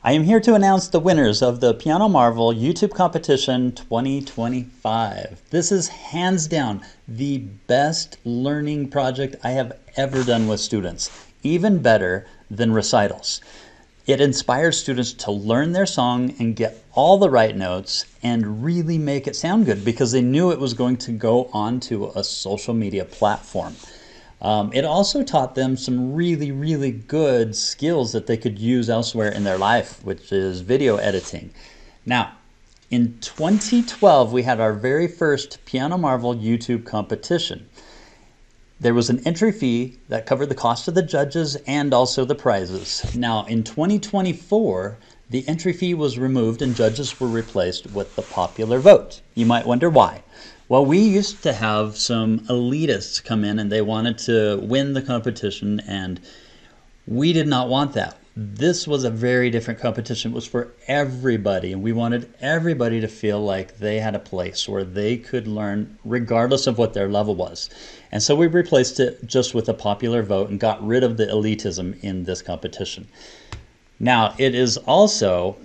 I am here to announce the winners of the Piano Marvel YouTube Competition 2025. This is hands down the best learning project I have ever done with students, even better than recitals. It inspires students to learn their song and get all the right notes and really make it sound good because they knew it was going to go onto a social media platform. It also taught them some really good skills that they could use elsewhere in their life, which is video editing. Now, in 2012, we had our very first Piano Marvel YouTube competition. There was an entry fee that covered the cost of the judges and also the prizes. Now, in 2024, the entry fee was removed and judges were replaced with the popular vote. You might wonder why. Well, we used to have some elitists come in and they wanted to win the competition, and we did not want that. This was a very different competition. It was for everybody, and we wanted everybody to feel like they had a place where they could learn regardless of what their level was. And so we replaced it just with a popular vote and got rid of the elitism in this competition. Now, it is also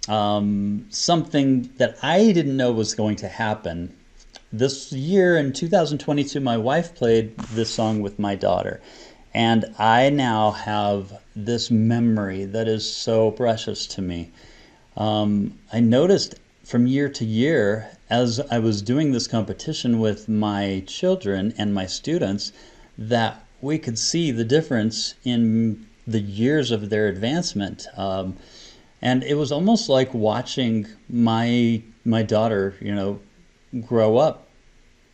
something that I didn't know was going to happen. This year in 2022, my wife played this song with my daughter, and I now have this memory that is so precious to me. I noticed from year to year, as I was doing this competition with my children and my students, that we could see the difference in the years of their advancement. And it was almost like watching my daughter, grow up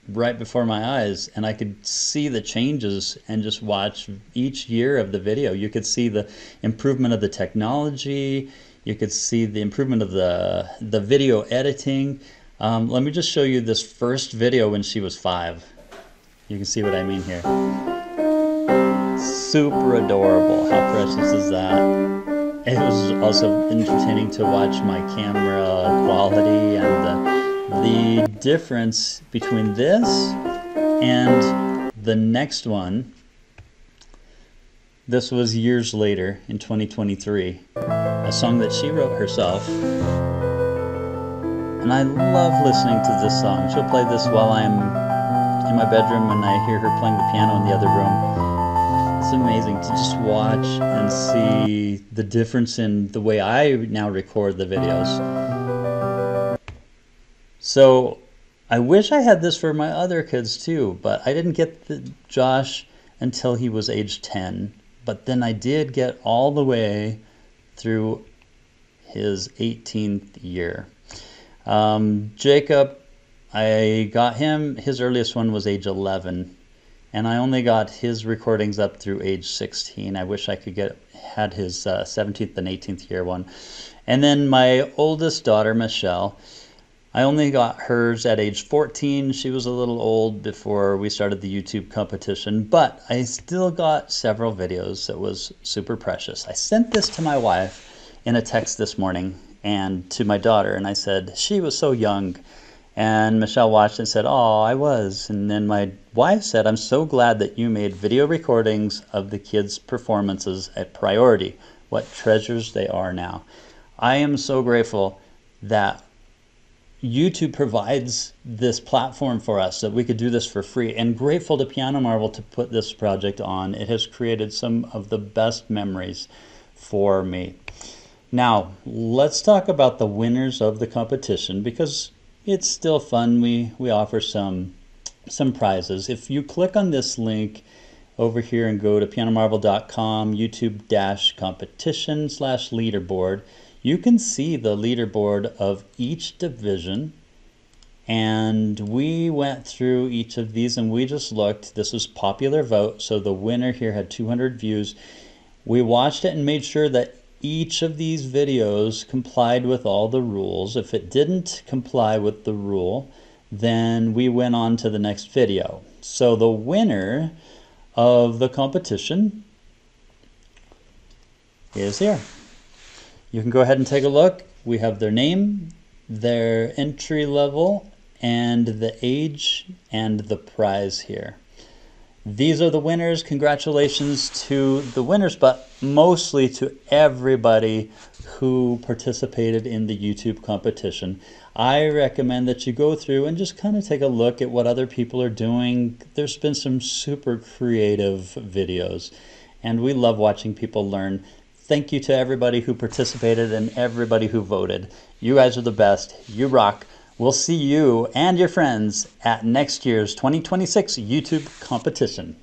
right before my eyes, and I could see the changes and just watch each year of the video. You could see the improvement of the technology, you could see the improvement of the video editing. Let me just show you this first video when she was 5. You can see what I mean here. Super adorable. How precious is that? It was also entertaining to watch my camera quality and the difference between this and the next one. This was years later in 2023, a song that she wrote herself. And I love listening to this song. She'll play this while I'm in my bedroom and I hear her playing the piano in the other room. It's amazing to just watch and see the difference in the way I now record the videos. So I wish I had this for my other kids too, but I didn't get Josh until he was age 10. But then I did get all the way through his 18th year. Jacob, I got him, his earliest one was age 11. And I only got his recordings up through age 16. I wish I could had his 17th and 18th year one. And then my oldest daughter, Michelle, I only got hers at age 14. She was a little old before we started the YouTube competition, but I still got several videos that was super precious. I sent this to my wife in a text this morning and to my daughter, and I said, she was so young. And Michelle watched and said, oh, I was. And then my wife said, I'm so glad that you made video recordings of the kids' performances a priority. What treasures they are now. I am so grateful that YouTube provides this platform for us, that we could do this for free, and grateful to Piano Marvel to put this project on. It has created some of the best memories for me. Now, let's talk about the winners of the competition, because it's still fun. We offer some prizes. If you click on this link over here and go to pianomarvel.com, YouTube-competition/leaderboard, you can see the leaderboard of each division. And we went through each of these and we just looked. This was popular vote, so the winner here had 200 views. We watched it and made sure that each of these videos complied with all the rules. If it didn't comply with the rule, then we went on to the next video. So the winner of the competition is here. You can go ahead and take a look. We have their name, their entry level, and the age and the prize here. These are the winners. Congratulations to the winners, but mostly to everybody who participated in the YouTube competition. I recommend that you go through and just kind of take a look at what other people are doing. There's been some super creative videos, and we love watching people learn. Thank you to everybody who participated and everybody who voted. You guys are the best. You rock. We'll see you and your friends at next year's 2026 YouTube competition.